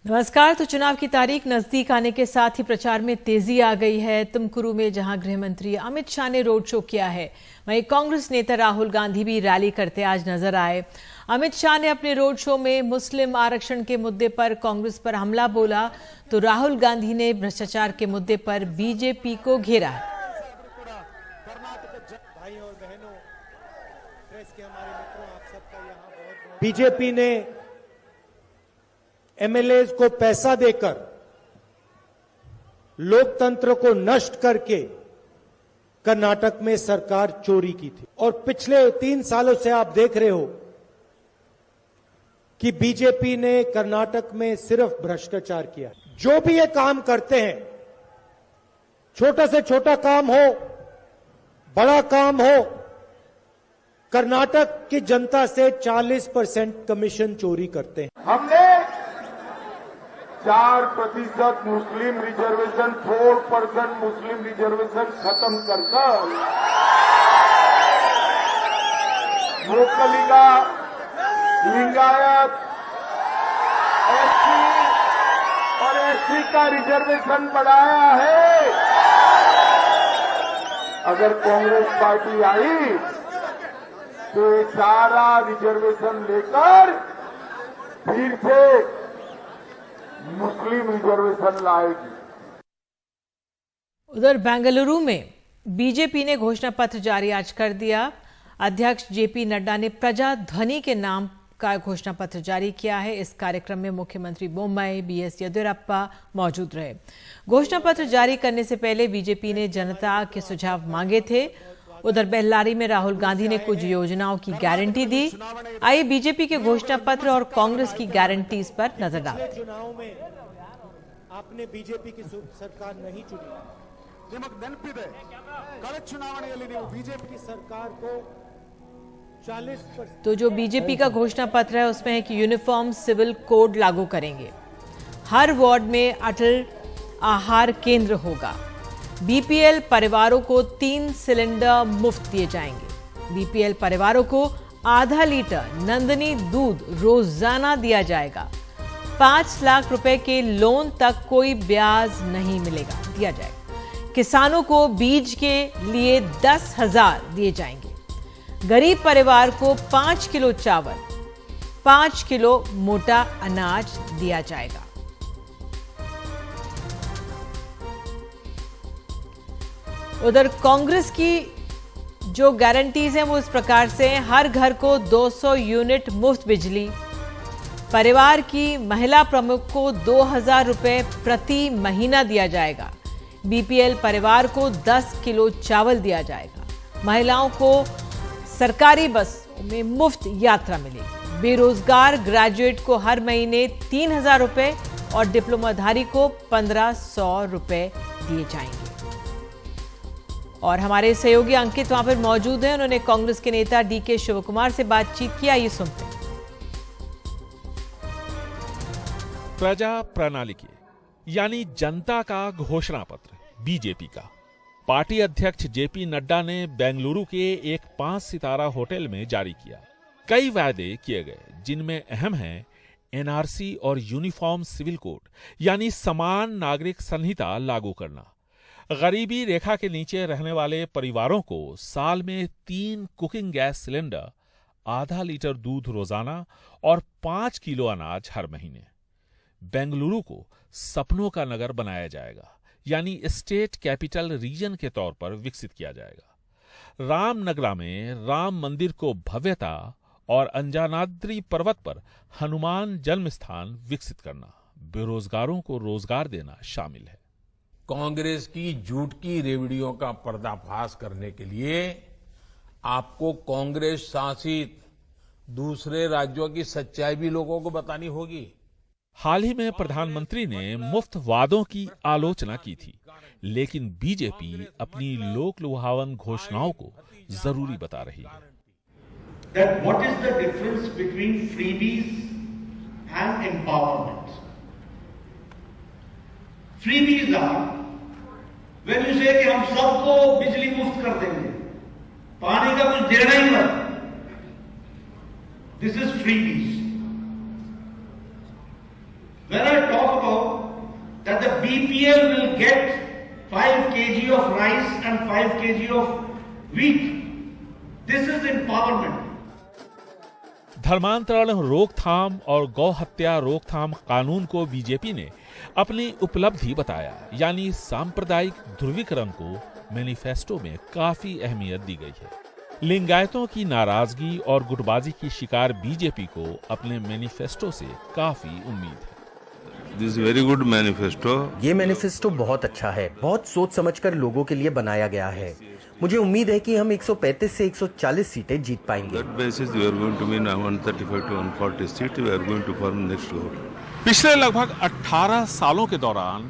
नमस्कार। तो चुनाव की तारीख नजदीक आने के साथ ही प्रचार में तेजी आ गई है। तुमकुरू में जहां गृह मंत्री अमित शाह ने रोड शो किया है, वहीं कांग्रेस नेता राहुल गांधी भी रैली करते आज नजर आए। अमित शाह ने अपने रोड शो में मुस्लिम आरक्षण के मुद्दे पर कांग्रेस पर हमला बोला, तो राहुल गांधी ने भ्रष्टाचार के मुद्दे पर बीजेपी को घेरा है। बीजेपी ने एमएलए को पैसा देकर लोकतंत्र को नष्ट करके कर्नाटक में सरकार चोरी की थी, और पिछले 3 सालों से आप देख रहे हो कि बीजेपी ने कर्नाटक में सिर्फ भ्रष्टाचार किया। जो भी ये काम करते हैं, छोटा से छोटा काम हो, बड़ा काम हो, कर्नाटक की जनता से 40% कमीशन चोरी करते हैं। हमने 4% मुस्लिम रिजर्वेशन, 4% मुस्लिम रिजर्वेशन खत्म कर मुक्तलिका, लिंगायत, एससी और एससी का रिजर्वेशन बढ़ाया है। अगर कांग्रेस पार्टी आई तो ये सारा रिजर्वेशन लेकर फिर से मुस्लिम रिजर्वेशन लाएगी। उधर बेंगलुरु में बीजेपी ने घोषणा पत्र जारी आज कर दिया। अध्यक्ष जेपी नड्डा ने प्रजा ध्वनि के नाम का घोषणा पत्र जारी किया है। इस कार्यक्रम में मुख्यमंत्री बोम्मई बीएस येदियुरप्पा मौजूद रहे। घोषणा पत्र जारी करने से पहले बीजेपी ने जनता के सुझाव मांगे थे। उधर बेल्लारी में राहुल गांधी ने कुछ योजनाओं की गारंटी दी। आइए बीजेपी के घोषणा पत्र और कांग्रेस की गारंटीज पर नजर डालते हैं। चुनाव में आपने बीजेपी की सरकार नहीं चुनी। बीजेपी की सरकार को 40%। तो जो बीजेपी का घोषणा पत्र है उसमें है कि यूनिफॉर्म सिविल कोड लागू करेंगे, हर वार्ड में अटल आहार केंद्र होगा, बीपीएल परिवारों को 3 सिलेंडर मुफ्त दिए जाएंगे, बीपीएल परिवारों को आधा लीटर नंदनी दूध रोजाना दिया जाएगा, 5 लाख रुपए के लोन तक कोई ब्याज नहीं दिया जाएगा, किसानों को बीज के लिए 10,000 दिए जाएंगे, गरीब परिवार को 5 किलो चावल, 5 किलो मोटा अनाज दिया जाएगा। उधर कांग्रेस की जो गारंटीज हैं वो इस प्रकार से हैं। हर घर को 200 यूनिट मुफ्त बिजली, परिवार की महिला प्रमुख को 2,000 रुपए प्रति महीना दिया जाएगा, बीपीएल परिवार को 10 किलो चावल दिया जाएगा, महिलाओं को सरकारी बस में मुफ्त यात्रा मिलेगी, बेरोजगार ग्रेजुएट को हर महीने 3,000 रुपए और डिप्लोमाधारी को 1,500 रुपए दिए जाएंगे। और हमारे सहयोगी अंकित वहां पर मौजूद हैं। उन्होंने कांग्रेस के नेता डीके शिवकुमार से बातचीत की। आइए सुनते हैं। प्रजा प्रणाली यानी जनता का घोषणा पत्र बीजेपी का पार्टी अध्यक्ष जेपी नड्डा ने बेंगलुरु के एक 5 सितारा होटल में जारी किया। कई वायदे किए गए, जिनमें अहम है एनआरसी और यूनिफॉर्म सिविल कोड यानी समान नागरिक संहिता लागू करना, गरीबी रेखा के नीचे रहने वाले परिवारों को साल में 3 कुकिंग गैस सिलेंडर, आधा लीटर दूध रोजाना और 5 किलो अनाज हर महीने। बेंगलुरु को सपनों का नगर बनाया जाएगा, यानी स्टेट कैपिटल रीजन के तौर पर विकसित किया जाएगा। रामनगरा में राम मंदिर को भव्यता और अंजनाद्री पर्वत पर हनुमान जन्म स्थान विकसित करना, बेरोजगारों को रोजगार देना शामिल है। कांग्रेस की झूठ की रेवड़ियों का पर्दाफाश करने के लिए आपको कांग्रेस शासित दूसरे राज्यों की सच्चाई भी लोगों को बतानी होगी। हाल ही में प्रधानमंत्री ने मुफ्त वादों की आलोचना की थी, लेकिन बीजेपी अपनी लोक लुभावन घोषणाओं को जरूरी बता रही है। That what is the difference between freebies and empowerment? Freebies are when you say कि हम सबको बिजली मुफ्त कर देंगे, पानी का कुछ देना ही मत, This is freebies. When I talk that the BPL will get 5 kg of rice and 5 kg of wheat. This is empowerment. धर्मांतरण रोकथाम और गौ हत्या रोकथाम कानून को बीजेपी ने अपनी उपलब्धि बताया, यानी सांप्रदायिक ध्रुवीकरण को मैनिफेस्टो में काफी अहमियत दी गई है। लिंगायतों की नाराजगी और गुटबाजी की शिकार बीजेपी को अपने मैनिफेस्टो से काफी उम्मीद है। This very good manifesto. ये मैनिफेस्टो बहुत अच्छा है, बहुत सोच समझकर लोगों के लिए बनाया गया है। मुझे उम्मीद है कि हम 135 से 140 सीटें जीत पाएंगे। पिछले लगभग 18 सालों के दौरान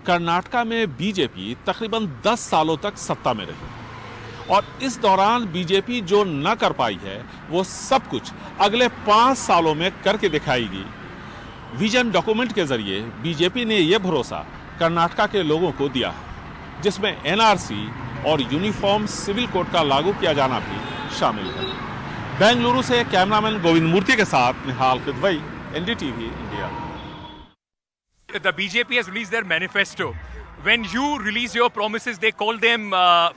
कर्नाटका में बीजेपी तकरीबन 10 सालों तक सत्ता में रही और इस दौरान बीजेपी जो न कर पाई है वो सब कुछ अगले 5 सालों में करके दिखाएगी। विजन डॉक्यूमेंट के जरिए बीजेपी ने यह भरोसा कर्नाटका के लोगों को दिया है, जिसमें एनआरसी और यूनिफॉर्म सिविल कोड का लागू किया जाना भी शामिल है। बेंगलुरु से कैमरामैन गोविंद मूर्ति के साथ Nihal Kidwai, NDTV India. The BJP has released their manifesto. When you release your promises, they call them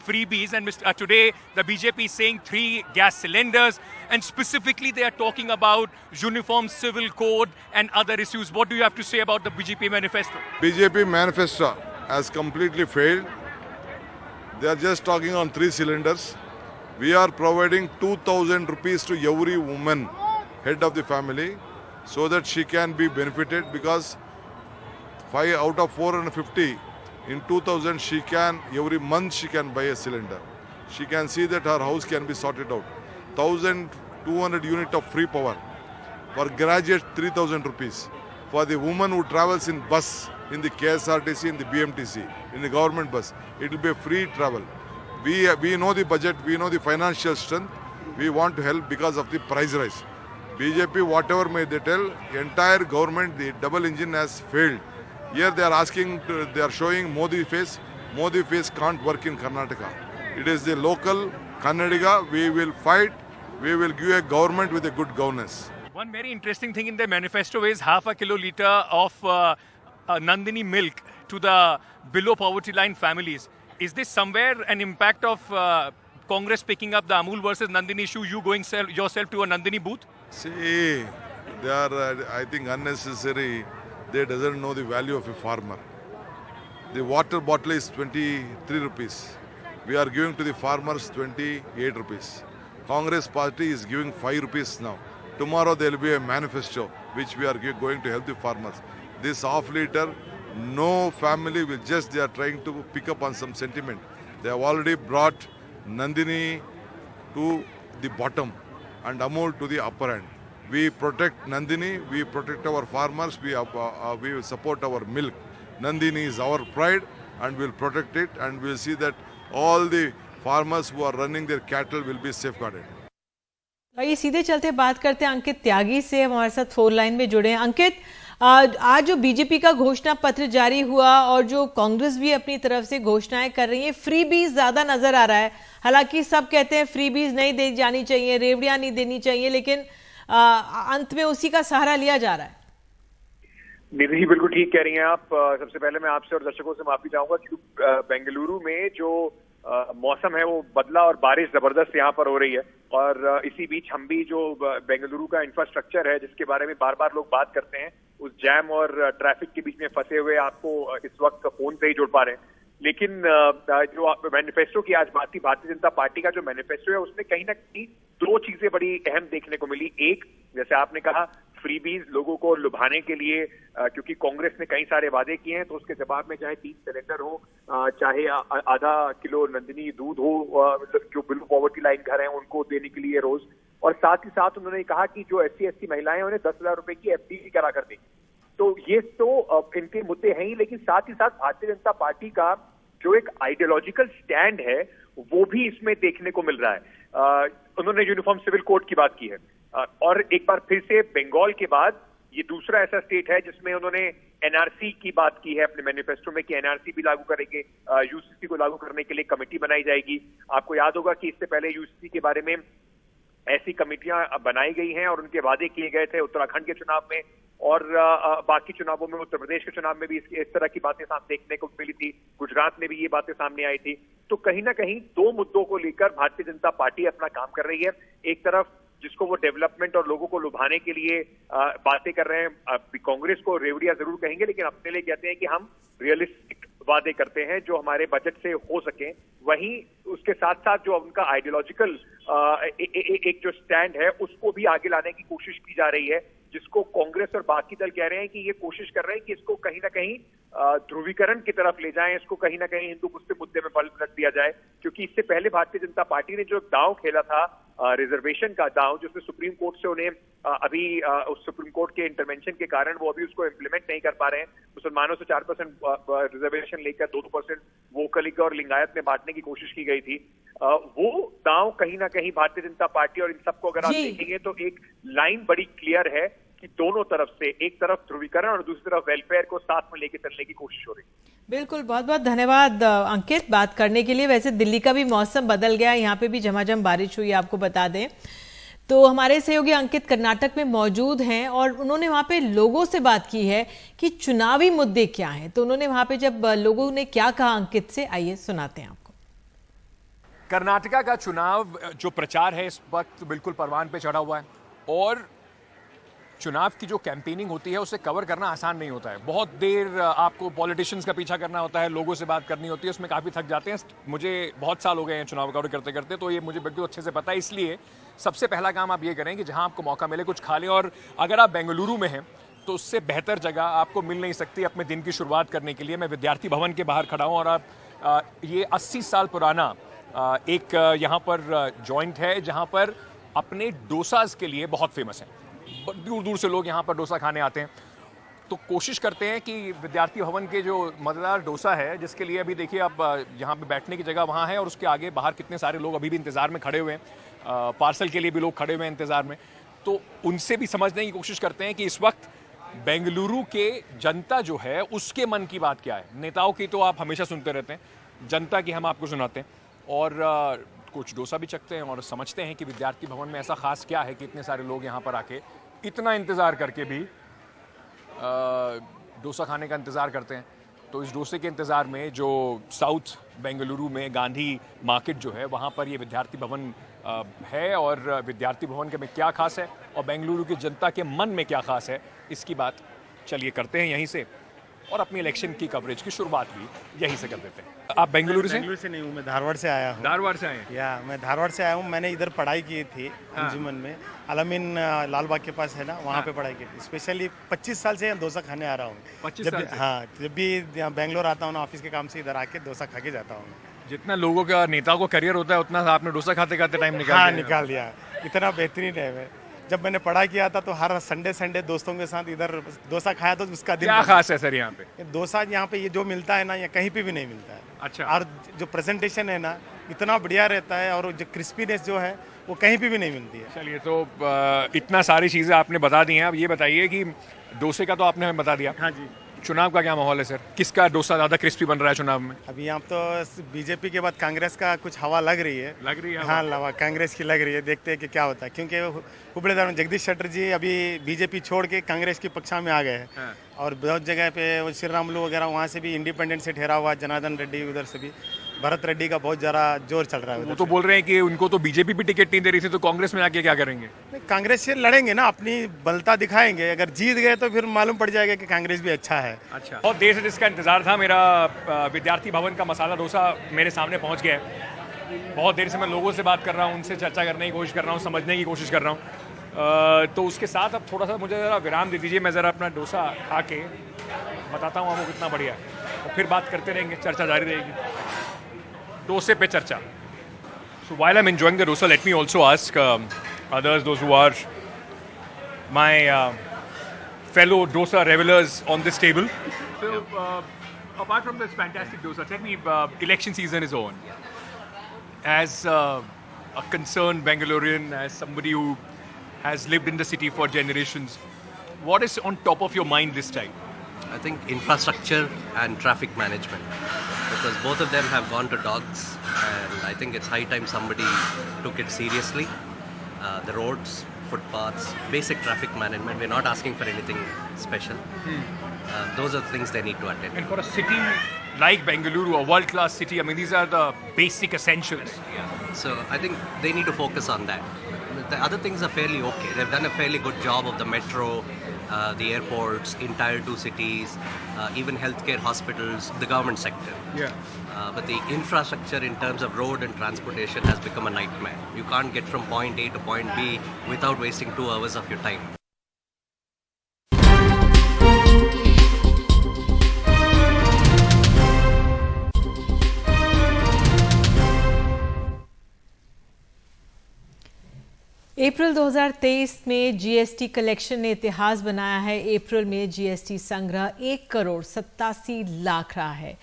freebies. And today, the BJP is saying 3 gas cylinders. And specifically, they are talking about uniform civil code and other issues. What do you have to say about the BJP manifesto? BJP manifesto has completely failed. They are just talking on 3 cylinders. We are providing 2,000 rupees to every woman, head of the family, so that she can be benefited, because 5 out of 450 in 2,000 she can, every month she can buy a cylinder. She can see that her house can be sorted out. 1,200 unit of free power. For graduates, 3,000 rupees. For the woman who travels in bus, in the KSRTC, in the BMTC, in the government bus, it will be a free travel. We know the budget, we know the financial strength. We want to help because of the price rise. BJP, whatever may they tell, entire government, the double engine has failed. Here they are asking, they are showing Modi face. Modi face can't work in Karnataka. It is the local Kannadiga. We will fight. We will give a government with a good governance. One very interesting thing in their manifesto is 0.5 kiloliter of Nandini milk to the below poverty line families. Is this somewhere an impact of Congress picking up the Amul versus Nandini issue, you going yourself to a Nandini booth? See, they are, I think, unnecessary. They doesn't know the value of a farmer. The water bottle is 23 rupees. We are giving to the farmers 28 rupees. Congress party is giving 5 rupees now. Tomorrow there will be a manifesto which we are going to help the farmers. This half liter, no family will just, they are trying to pick up on some sentiment. They have already brought Nandini to the bottom and Amul to the upper end. We protect Nandini, we protect our farmers, we will support our milk. Nandini is our pride and we'll protect it, and we'll see that all the farmers who are running their cattle will be safeguarded. ये सीधे चलते बात करते हैं अंकित त्यागी से, हमारे साथ phone line में जुड़े हैं। अंकित, आज जो बीजेपी का घोषणा पत्र जारी हुआ और जो कांग्रेस भी अपनी तरफ से घोषणाएं कर रही है, फ्रीबीज ज्यादा नजर आ रहा है। हालांकि सब कहते हैं फ्रीबीज नहीं दी जानी चाहिए, रेवड़ियां नहीं देनी चाहिए, लेकिन अंत में उसी का सहारा लिया जा रहा है। निधि जी बिल्कुल ठीक कह रही हैं आप। सबसे पहले मैं आपसे और दर्शकों से माफी चाहूंगा कि बेंगलुरु में जो मौसम है वो बदला और बारिश जबरदस्त यहाँ पर हो रही है, और इसी बीच हम भी जो बेंगलुरु का इंफ्रास्ट्रक्चर है जिसके बारे में बार बार लोग बात करते हैं, उस जैम और ट्रैफिक के बीच में फंसे हुए आपको इस वक्त फोन से ही जुड़ पा रहे हैं। लेकिन जो मैनिफेस्टो की आज बात थी, भारतीय जनता पार्टी का जो मैनिफेस्टो है उसमें कहीं ना कहीं 2 चीजें बड़ी अहम देखने को मिली। एक, जैसे आपने कहा, फ्रीबीज लोगों को लुभाने के लिए, क्योंकि कांग्रेस ने कई सारे वादे किए हैं, तो उसके जवाब में चाहे 3 सिलेंडर हो, चाहे आधा किलो नंदिनी दूध हो, जो बिलो पॉवर्टी लाइन घर हैं उनको देने के लिए रोज, और साथ ही साथ उन्होंने कहा कि जो SC/ST महिलाएं उन्हें 10,000 रुपए की FD भी करा कर देंगी। तो ये तो इनके मुद्दे हैं ही, लेकिन साथ ही साथ भारतीय जनता पार्टी का जो एक आइडियोलॉजिकल स्टैंड है वो भी इसमें देखने को मिल रहा है। उन्होंने यूनिफॉर्म सिविल कोड की बात की है, और एक बार फिर से बंगाल के बाद ये दूसरा ऐसा स्टेट है जिसमें उन्होंने NRC की बात की है अपने मैनिफेस्टो में कि NRC भी लागू करेंगे, UCC को लागू करने के लिए कमेटी बनाई जाएगी। आपको याद होगा कि इससे पहले UCC के बारे में ऐसी कमेटियां बनाई गई हैं और उनके वादे किए गए थे उत्तराखंड के चुनाव में, और बाकी चुनावों में, उत्तर प्रदेश के चुनाव में भी इस तरह की बातें सामने देखने को मिली थी, गुजरात में भी ये बातें सामने आई थी। तो कहीं ना कहीं दो मुद्दों को लेकर भारतीय जनता पार्टी अपना काम कर रही है। एक तरफ जिसको वो डेवलपमेंट और लोगों को लुभाने के लिए बातें कर रहे हैं, कांग्रेस को रेवड़िया जरूर कहेंगे, लेकिन अपने लिए कहते हैं कि हम रियलिस्टिक वादे करते हैं जो हमारे बजट से हो सके। वहीं उसके साथ साथ जो उनका आइडियोलॉजिकल एक जो स्टैंड है उसको भी आगे लाने की कोशिश की जा रही है, जिसको कांग्रेस और बाकी दल कह रहे हैं कि ये कोशिश कर रहे हैं कि इसको कहीं ना कहीं ध्रुवीकरण की तरफ ले जाएं, इसको कहीं ना कहीं हिंदू मुस्लिम मुद्दे में बल रख दिया जाए। क्योंकि इससे पहले भारतीय जनता पार्टी ने जो दांव खेला था, रिजर्वेशन का दांव, जिसमें सुप्रीम कोर्ट से उन्हें अभी उस सुप्रीम कोर्ट के इंटरवेंशन के कारण वो अभी उसको इम्प्लीमेंट नहीं कर पा रहे हैं। मुसलमानों से 4% रिजर्वेशन लेकर 2% वोकलिक और लिंगायत में बांटने की कोशिश की गई थी। वो दांव कहीं ना कहीं भारतीय जनता पार्टी और इन सबको अगर आप देखेंगे तो एक लाइन बड़ी क्लियर है कि दोनों तरफ से, एक तरफ ध्रुवीकरण और दूसरी तरफ वेलफेयर को साथ में लेके चलने की कोशिश हो रही है। बिल्कुल, बहुत बहुत धन्यवाद अंकित बात करने के लिए। वैसे दिल्ली का भी मौसम बदल गया, यहाँ पे भी झमाझम बारिश हुई, आपको बता दें। तो हमारे सहयोगी अंकित कर्नाटक में मौजूद हैं और उन्होंने वहां पे लोगों से बात की है कि चुनावी मुद्दे क्या हैं। तो उन्होंने वहां पे जब लोगों ने क्या कहा अंकित से, आइए सुनाते हैं आपको। कर्नाटका का चुनाव जो प्रचार है इस वक्त बिल्कुल परवान पे चढ़ा हुआ है और चुनाव की जो कैंपेनिंग होती है उसे कवर करना आसान नहीं होता है। बहुत देर आपको पॉलिटिशियंस का पीछा करना होता है, लोगों से बात करनी होती है, उसमें काफ़ी थक जाते हैं। मुझे बहुत साल हो गए हैं चुनाव कवर करते करते, तो ये मुझे बिल्कुल अच्छे से पता है। इसलिए सबसे पहला काम आप ये करें कि जहां आपको मौका मिले कुछ खा लें, और अगर आप बेंगलुरु में हैं तो उससे बेहतर जगह आपको मिल नहीं सकती अपने दिन की शुरुआत करने के लिए। मैं विद्यार्थी भवन के बाहर खड़ा हूँ और आप ये 80 साल पुराना एक यहाँ पर जॉइंट है जहाँ पर अपने डोसाज के लिए बहुत फेमस है। दूर दूर से लोग यहाँ पर डोसा खाने आते हैं। तो कोशिश करते हैं कि विद्यार्थी भवन के जो मज़ेदार डोसा है, जिसके लिए अभी देखिए अब यहाँ पे बैठने की जगह वहाँ है और उसके आगे बाहर कितने सारे लोग अभी भी इंतज़ार में खड़े हुए हैं, पार्सल के लिए भी लोग खड़े हुए हैं इंतज़ार में। तो उनसे भी समझने की कोशिश करते हैं कि इस वक्त बेंगलुरु के जनता जो है उसके मन की बात क्या है। नेताओं की तो आप हमेशा सुनते रहते हैं, जनता की हम आपको सुनाते हैं और कुछ डोसा भी चखते हैं और समझते हैं कि विद्यार्थी भवन में ऐसा खास क्या है कि इतने सारे लोग यहाँ पर आके इतना इंतज़ार करके भी डोसा खाने का इंतज़ार करते हैं। तो इस डोसे के इंतज़ार में जो साउथ बेंगलुरु में गांधी मार्केट जो है वहाँ पर ये विद्यार्थी भवन है और विद्यार्थी भवन के में क्या खास है और बेंगलुरु की जनता के मन में क्या खास है, इसकी बात चलिए करते हैं यहीं से और अपनी इलेक्शन की कवरेज की शुरुआत भी यहीं से कर देते हैं। आप बेंगलुरु से? बेंगलुरु से नहीं हूँ, मैं धारवाड़ से आया हूँ। धारवाड़ से आए हैं? या मैं धारवाड़ से आया हूँ। मैंने इधर पढ़ाई की थी अंजुमन में, अलमीन लालबाग के पास है ना, वहाँ पे पढ़ाई की थी। स्पेशली 25 साल से डोसा खाने आ रहा हूँ। 25 साल से? हाँ, जब भी बेंगलोर आता हूँ ना ऑफिस के काम से, इधर आके डोसा खा के जाता हूँ। जितना लोगों का नेता को करियर होता है उतना आपने डोसा खाते खाते टाइम निकाल दिया। इतना बेहतरीन है। जब मैंने पढ़ाई किया था तो हर संडे दोस्तों के साथ इधर डोसा खाया तो उसका दिन क्या खास है सर यहाँ पे? डोसा यहाँ पे ये जो मिलता है ना, ये कहीं पे भी नहीं मिलता है। अच्छा। और जो प्रेजेंटेशन है ना इतना बढ़िया रहता है और जो क्रिस्पीनेस जो है वो कहीं पे भी नहीं मिलती है। चलिए, तो इतना सारी चीज़ें आपने बता दी हैं। अब ये बताइए कि डोसे का तो आपने हमें बता दिया। हाँ जी। चुनाव का क्या माहौल है सर? किसका डोसा ज़्यादा क्रिस्पी बन रहा है चुनाव में? अभी यहाँ तो बीजेपी के बाद कांग्रेस का कुछ हवा लग रही है। हाँ, कांग्रेस की लग रही है। देखते हैं कि क्या होता है, क्योंकि हुबली धारवाड़ में जगदीश शेट्टर जी अभी बीजेपी छोड़ के कांग्रेस की पक्षा में आ गए हैं। हाँ। और बहुत जगह पे श्री रामुलु वगैरह वहाँ से भी इंडिपेंडेंट से ठहरा हुआ, जनार्दन रेड्डी उधर से भी, भरत रेड्डी का बहुत ज़्यादा जोर चल रहा है। वो तो बोल रहे हैं कि उनको तो बीजेपी भी टिकट नहीं दे रही थी, तो कांग्रेस में आके क्या करेंगे? कांग्रेस से लड़ेंगे ना, अपनी बलता दिखाएंगे। अगर जीत गए तो फिर मालूम पड़ जाएगा कि कांग्रेस भी अच्छा है। अच्छा, बहुत देर से जिसका इंतजार था, मेरा विद्यार्थी भवन का मसाला डोसा मेरे सामने पहुंच गया है। बहुत देर से मैं लोगों से बात कर रहा हूँ, उनसे चर्चा करने की कोशिश कर रहा हूँ, समझने की कोशिश कर रहा हूँ। तो उसके साथ अब थोड़ा सा मुझे ज़रा विराम दे दीजिए, मैं ज़रा अपना डोसा खा के बताता हूँ आपको कितना बढ़िया है और फिर बात करते रहेंगे, चर्चा जारी रहेगी। डोसे पे चर्चा। So while I'm enjoying the dosa, let me also ask others, those who are my fellow dosa revelers on this table. So apart from this fantastic dosa, tell me, election season is on. As a concerned Bengalurian, as somebody who has lived in the city for generations, what is on top of your mind this time? I think infrastructure and traffic management, because both of them have gone to dogs, and I think it's high time somebody took it seriously. The roads, footpaths, basic traffic management. We're not asking for anything special. Those are the things they need to attend. And for a city like Bengaluru, a world-class city, I mean, these are the basic essentials. So I think they need to focus on that. The other things are fairly okay. They've done a fairly good job of the metro, the airports, in Tier 2 cities, even healthcare hospitals, the government sector. But the infrastructure in terms of road and transportation has become a nightmare. You can't get from point A to point B without wasting 2 hours of your time. अप्रैल 2023 में GST collection ने इतिहास बनाया है। अप्रैल में GST संग्रह 1,87,00,000 रहा है।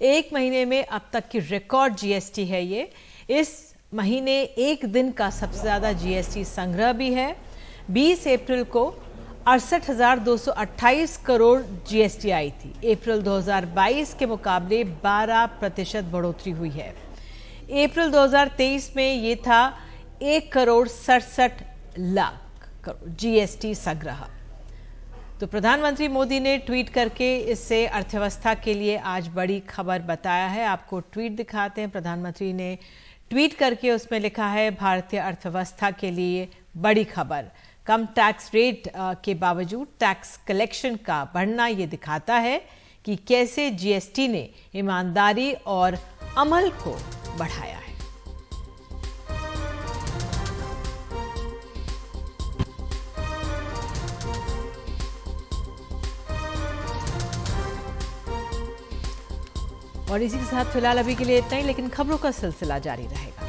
एक महीने में अब तक की रिकॉर्ड जीएसटी है ये। इस महीने एक दिन का सबसे ज्यादा जीएसटी संग्रह भी है। 20 अप्रैल को 68,228 करोड़ जीएसटी आई थी। अप्रैल 2022 के मुकाबले 12% बढ़ोतरी हुई है। अप्रैल 2023 में ये था 1,67,00,000 करोड़ जीएसटी संग्रह। तो प्रधानमंत्री मोदी ने ट्वीट करके इससे अर्थव्यवस्था के लिए आज बड़ी खबर बताया है। आपको ट्वीट दिखाते हैं। प्रधानमंत्री ने ट्वीट करके उसमें लिखा है, भारतीय अर्थव्यवस्था के लिए बड़ी खबर। कम टैक्स रेट के बावजूद टैक्स कलेक्शन का बढ़ना ये दिखाता है कि कैसे जीएसटी ने ईमानदारी और अमल को बढ़ाया है। और इसी के साथ फिलहाल अभी के लिए इतना ही, लेकिन खबरों का सिलसिला जारी रहेगा।